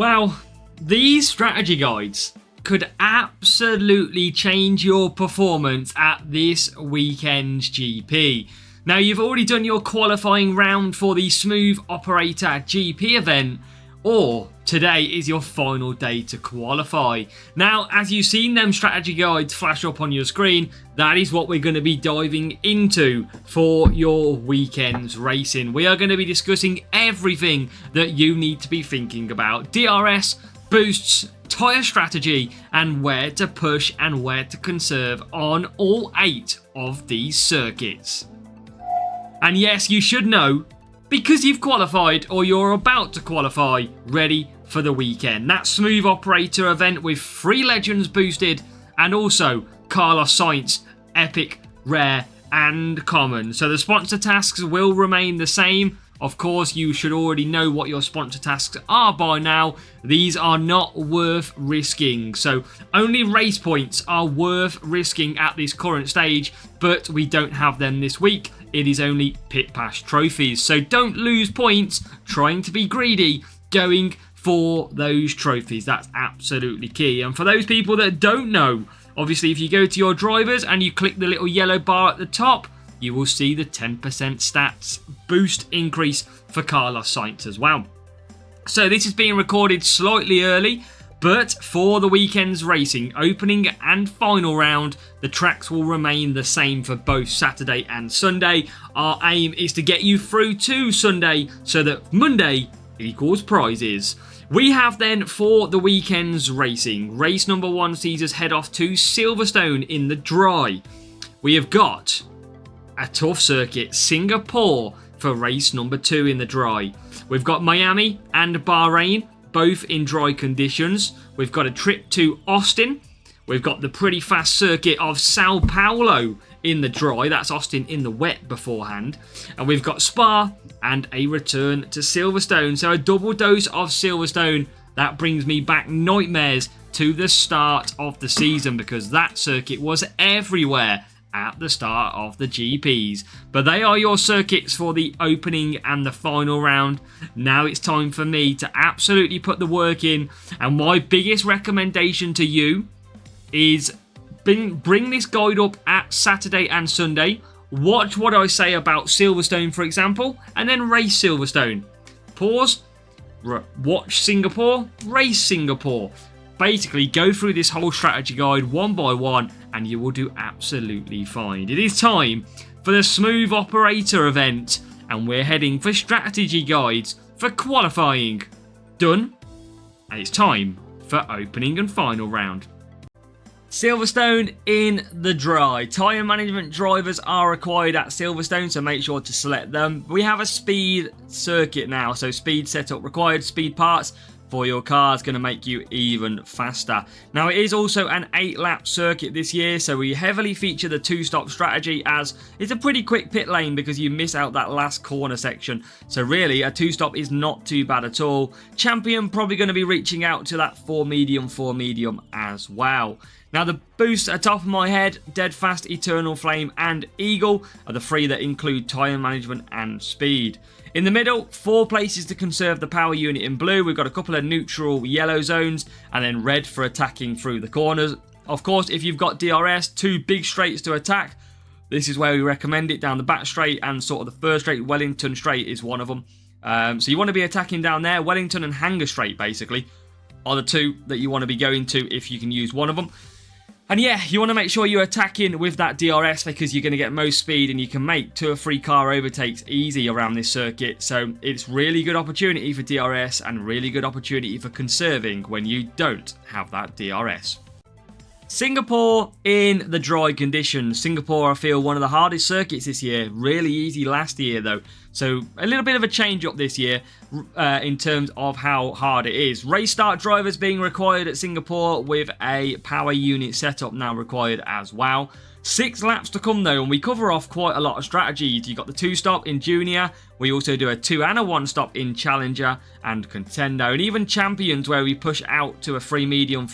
Well, these strategy guides could absolutely change your performance at this weekend's GP. Now, you've already done your qualifying round for the Smooth Operator GP event, or today is your final day to qualify. Now, as you've seen them strategy guides flash up on your screen, that is what we're going to be diving into for your weekend's racing. We are going to be discussing everything that you need to be thinking about: DRS, boosts, tyre strategy, and where to push and where to conserve on all 8 of these circuits. And yes, you should know, because you've qualified or you're about to qualify, ready for the weekend. That Smooth Operator event with 3 legends boosted, and also Carlos Sainz, epic, rare, and common. So the sponsor tasks will remain the same. Of course, you should already know what your sponsor tasks are by now. These are not worth risking. So only race points are worth risking at this current stage, but we don't have them this week. It is only pit pass trophies. So don't lose points trying to be greedy, going for those trophies. That's absolutely key. And for those people that don't know, obviously if you go to your drivers and you click the little yellow bar at the top, you will see the 10% stats boost increase for Carlos Sainz as well. So this is being recorded slightly early, but for the weekend's racing, opening and final round, the tracks will remain the same for both Saturday and Sunday. Our aim is to get you through to Sunday so that Monday equals prizes. We have then for the weekend's racing, race number 1 sees us head off to Silverstone in the dry. We have got a tough circuit, Singapore, for race number 2 in the dry. We've got Miami and Bahrain, both in dry conditions. We've got a trip to Austin. We've got the pretty fast circuit of Sao Paulo in the dry. That's Austin in the wet beforehand. And we've got Spa and a return to Silverstone. So a double dose of Silverstone. That brings me back nightmares to the start of the season, because that circuit was everywhere at the start of the GPs. But they are your circuits for the opening and the final round. Now it's time for me to absolutely put the work in, and my biggest recommendation to you is bring this guide up at Saturday and Sunday. Watch what I say about Silverstone, for example, and then race Silverstone. Pause, watch Singapore, race Singapore. Basically, go through this whole strategy guide one by one, and you will do absolutely fine. It is time for the Smooth Operator event, and we're heading for strategy guides for qualifying. Done, and it's time for opening and final round. Silverstone in the dry. Tyre management drivers are required at Silverstone, so make sure to select them. We have a speed circuit now, so speed setup required. Speed parts for your car is going to make you even faster. Now, it is also an 8-lap circuit this year, so we heavily feature the 2-stop strategy, as it's a pretty quick pit lane because you miss out that last corner section. So really, a 2-stop is not too bad at all. Champion probably going to be reaching out to that 4 medium as well. Now, the boosts at top of my head, Dead Fast, Eternal Flame, and Eagle are the 3 that include tyre management and speed. In the middle, 4 places to conserve the power unit in blue. We've got a couple of neutral yellow zones, and then red for attacking through the corners. Of course, if you've got DRS, 2 big straights to attack, this is where we recommend it, down the back straight and sort of the first straight. Wellington straight is one of them. So you want to be attacking down there. Wellington and Hangar straight, basically, are the 2 that you want to be going to if you can use one of them. And yeah, you want to make sure you're attacking with that DRS, because you're going to get most speed and you can make 2 or 3 car overtakes easy around this circuit. So it's really good opportunity for DRS and really good opportunity for conserving when you don't have that DRS. Singapore in the dry conditions. Singapore, I feel, one of the hardest circuits this year. Really easy last year, though. So a little bit of a change up this year in terms of how hard it is. Race start drivers being required at Singapore, with a power unit setup now required as well. 6 laps to come though, and we cover off quite a lot of strategies. You've got the 2-stop in Junior. We also do a 2 and a 1-stop in Challenger and Contender, and even Champions, where we push out to a 3 medium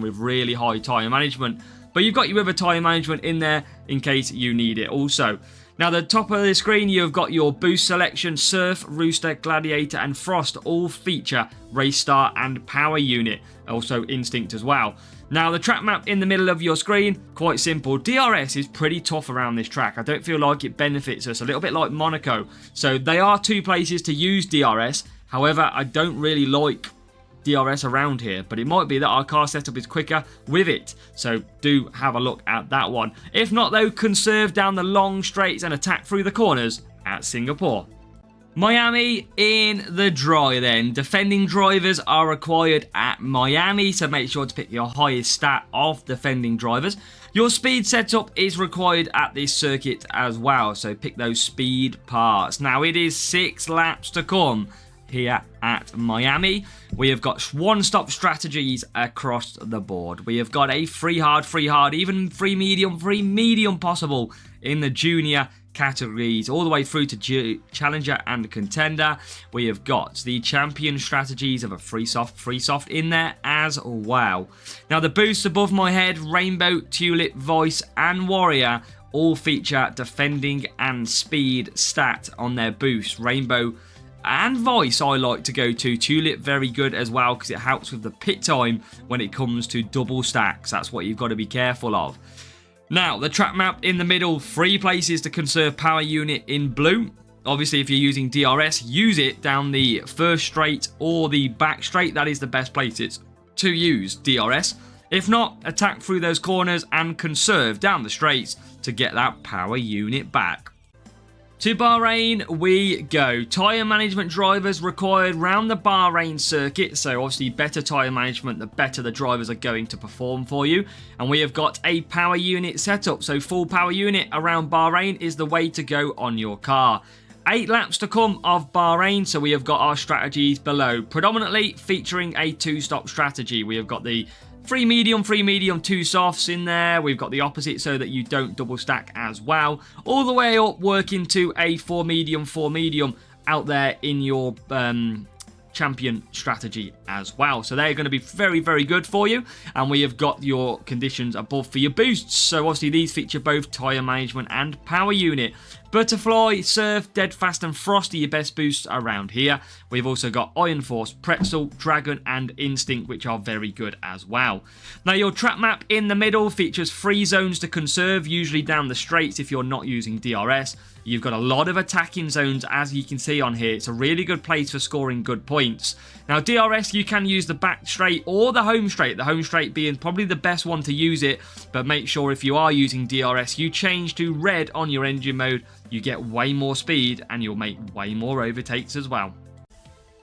with really high tyre management. But you've got your other tyre management in there in case you need it also. Now, the top of the screen, you've got your boost selection. Surf, Rooster, Gladiator, and Frost all feature Race Star and Power Unit. Also Instinct as well. Now, the track map in the middle of your screen, quite simple. DRS is pretty tough around this track. I don't feel like it benefits us, a little bit like Monaco. So, they are two places to use DRS. However, I don't really like DRS around here, but it might be that our car setup is quicker with it, so do have a look at that one. If not though, conserve down the long straights and attack through the corners at Singapore. Miami in the dry then. Defending drivers are required at Miami, so make sure to pick your highest stat of defending drivers. Your speed setup is required at this circuit as well, so pick those speed parts. Now, it is 6 laps to come here at Miami. We have got one-stop strategies across the board. We have got a free hard, even free medium possible in the junior categories, all the way through to challenger and contender. We have got the champion strategies of a free soft in there as well. Now, the boosts above my head, Rainbow, Tulip, Voice, and Warrior all feature defending and speed stat on their boosts. Rainbow and Voice I like to go to. Tulip very good as well because it helps with the pit time when it comes to double stacks. That's what you've got to be careful of. Now, the track map in the middle, 3 places to conserve power unit in blue. Obviously, if you're using DRS, use it down the first straight or the back straight. That is the best places to use DRS. If not, attack through those corners and conserve down the straights to get that power unit back. To Bahrain we go. Tyre management drivers required round the Bahrain circuit. So obviously better tyre management, the better the drivers are going to perform for you. And we have got a power unit setup. So full power unit around Bahrain is the way to go on your car. 8 laps to come of Bahrain, so we have got our strategies below. Predominantly featuring a 2-stop strategy. We have got the free medium, 2 softs in there. We've got the opposite so that you don't double stack as well. All the way up working to a 4 medium out there in your champion strategy as well. So they're going to be very, very good for you. And we have got your conditions above for your boosts. So obviously these feature both tyre management and power unit. Butterfly, Surf, Deadfast and Frost are your best boosts around here. We've also got Iron Force, Pretzel, Dragon and Instinct, which are very good as well. Now, your track map in the middle features 3 zones to conserve, usually down the straights if you're not using DRS. You've got a lot of attacking zones, as you can see on here. It's a really good place for scoring good points. Now, DRS, you can use the back straight or the home straight. The home straight being probably the best one to use it. But make sure if you are using DRS, you change to red on your engine mode. You get way more speed and you'll make way more overtakes as well.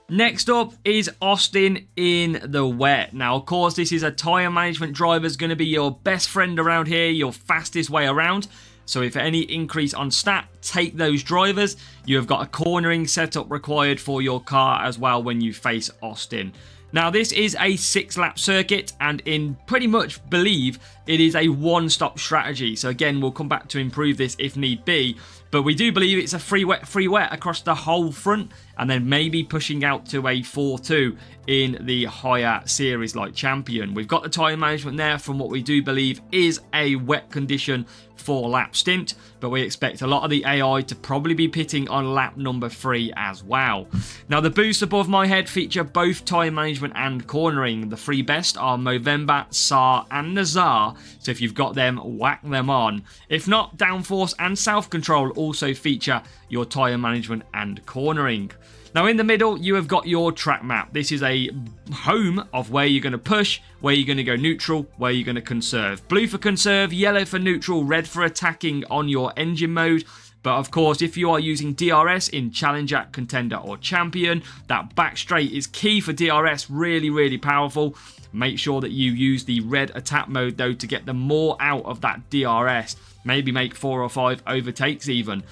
Next up is Austin in the wet. Now, of course, this is a tyre management driver. Is going to be your best friend around here, your fastest way around. So if any increase on stat, take those drivers. You have got a cornering setup required for your car as well when you face Austin. Now, this is a 6-lap circuit and in pretty much believe it is a one-stop strategy. So again, we'll come back to improve this if need be. But we do believe it's a free wet across the whole front and then maybe pushing out to a 4-2 in the higher series like Champion. We've got the tyre management there from what we do believe is a wet condition 4-lap stint, but we expect a lot of the AI to probably be pitting on lap number 3 as well. Now, the boosts above my head feature both tyre management and cornering. The 3 best are Movember, SAR and Nazar, so if you've got them, whack them on. If not, Downforce and Self-Control also feature your tyre management and cornering. Now, in the middle, you have got your track map. This is a home of where you're going to push, where you're going to go neutral, where you're going to conserve. Blue for conserve, yellow for neutral, red for attacking on your engine mode. But of course, if you are using DRS in Challenger, Contender or Champion, that back straight is key for DRS, really, really powerful. Make sure that you use the red attack mode though to get the more out of that DRS. Maybe make 4 or 5 overtakes even.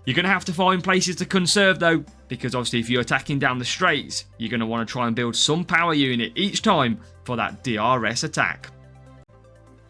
You're going to have to find places to conserve though, because obviously if you're attacking down the straights, you're going to want to try and build some power unit each time for that DRS attack.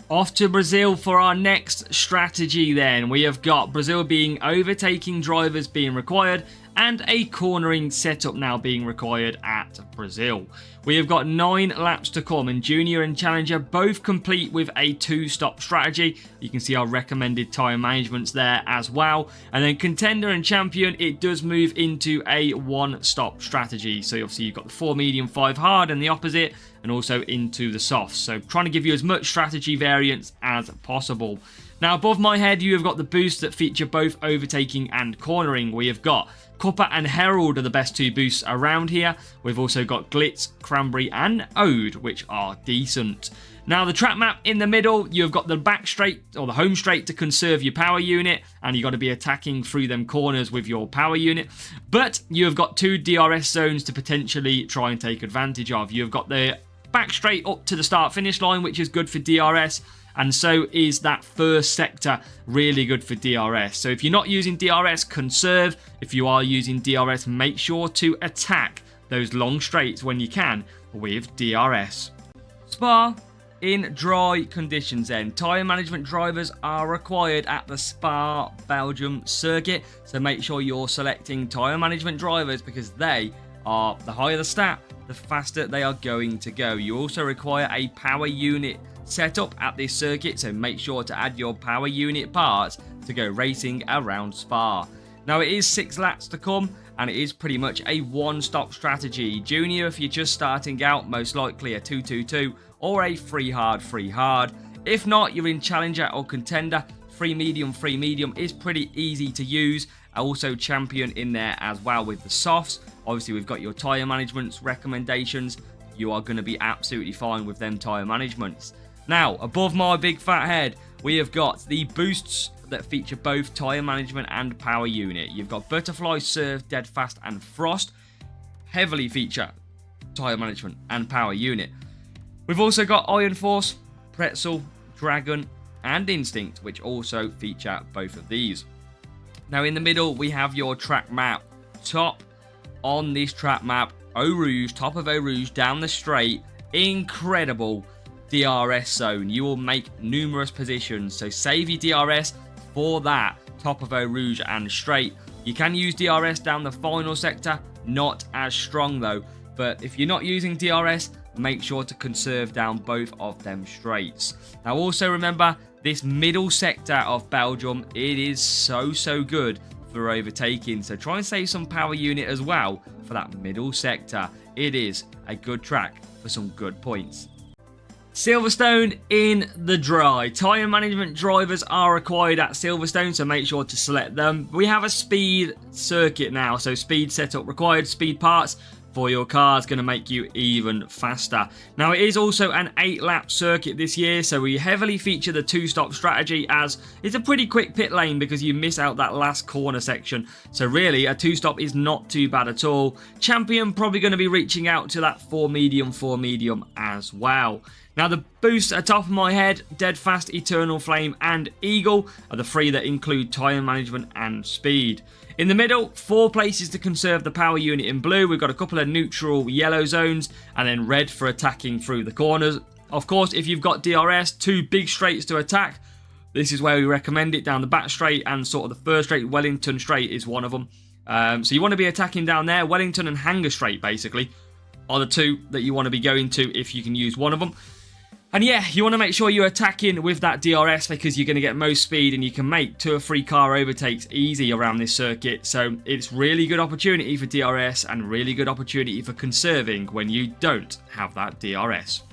Off to Brazil for our next strategy then. We have got Brazil being overtaking drivers being required and a cornering setup now being required at Brazil. We have got 9 laps to come, and Junior and Challenger both complete with a 2-stop strategy. You can see our recommended tyre managements there as well. And then Contender and Champion, it does move into a 1-stop strategy. So obviously you've got the 4 medium, 5 hard and the opposite, and also into the softs. So trying to give you as much strategy variance as possible. Now above my head you have got the boosts that feature both overtaking and cornering. We have got Copper and Herald are the best 2 boosts around here. We've also got Glitz, Cranberry and Ode, which are decent. Now the track map in the middle, you've got the back straight or the home straight to conserve your power unit, and you've got to be attacking through them corners with your power unit. But you have got 2 DRS zones to potentially try and take advantage of. You've got the back straight up to the start finish line, which is good for DRS. And so is that first sector, really good for DRS. So if you're not using DRS, conserve. If you are using DRS, make sure to attack those long straights when you can with DRS. Spa, in dry conditions then. Tyre management drivers are required at the Spa Belgium circuit. So make sure you're selecting tyre management drivers because they are, the higher the stat, the faster they are going to go. You also require a power unit setup at this circuit, so make sure to add your power unit parts to go racing around Spa. Now it is 6 laps to come, and it is pretty much a 1-stop strategy. Junior, if you're just starting out, most likely a 2-2-2 or a 3 hard. If not, you're in Challenger or Contender. 3 medium is pretty easy to use. Also Champion in there as well with the softs. Obviously we've got your tyre management recommendations. You are going to be absolutely fine with them tyre managements. Now, above my big fat head, we have got the boosts that feature both tyre management and power unit. You've got Butterfly, Surf, Dead Fast and Frost. Heavily feature tyre management and power unit. We've also got Iron Force, Pretzel, Dragon and Instinct, which also feature both of these. Now in the middle, we have your track map. Top on this track map, Eau Rouge, top of Eau Rouge, down the straight, incredible DRS zone. You will make numerous positions, so save your DRS for that top of Eau Rouge and straight. You can use DRS down the final sector, not as strong though, but if you're not using DRS, make sure to conserve down both of them straights. Now also remember, this middle sector of Belgium, it is so good for overtaking, so try and save some power unit as well for that middle sector. It is a good track for some good points. Silverstone in the dry. Tyre management drivers are required at Silverstone, so make sure to select them. We have a speed circuit now, so speed setup required. Speed parts for your car is going to make you even faster. Now it is also an 8-lap circuit this year, so we heavily feature the 2-stop strategy, as it's a pretty quick pit lane because you miss out that last corner section. So really a 2-stop is not too bad at all. Champion probably going to be reaching out to that 4 medium as well. Now the boosts at top of my head, Dead Fast, Eternal Flame and Eagle are the 3 that include tyre management and speed. In the middle, 4 places to conserve the power unit in blue. We've got a couple of neutral yellow zones and then red for attacking through the corners. Of course, if you've got DRS, 2 big straights to attack. This is where we recommend it, down the back straight and sort of the first straight. Wellington straight is one of them. So you want to be attacking down there. Wellington and Hangar straight basically are the 2 that you want to be going to if you can use one of them. And yeah, you want to make sure you're attacking with that DRS because you're going to get most speed and you can make 2 or 3 car overtakes easy around this circuit. So it's really good opportunity for DRS and really good opportunity for conserving when you don't have that DRS.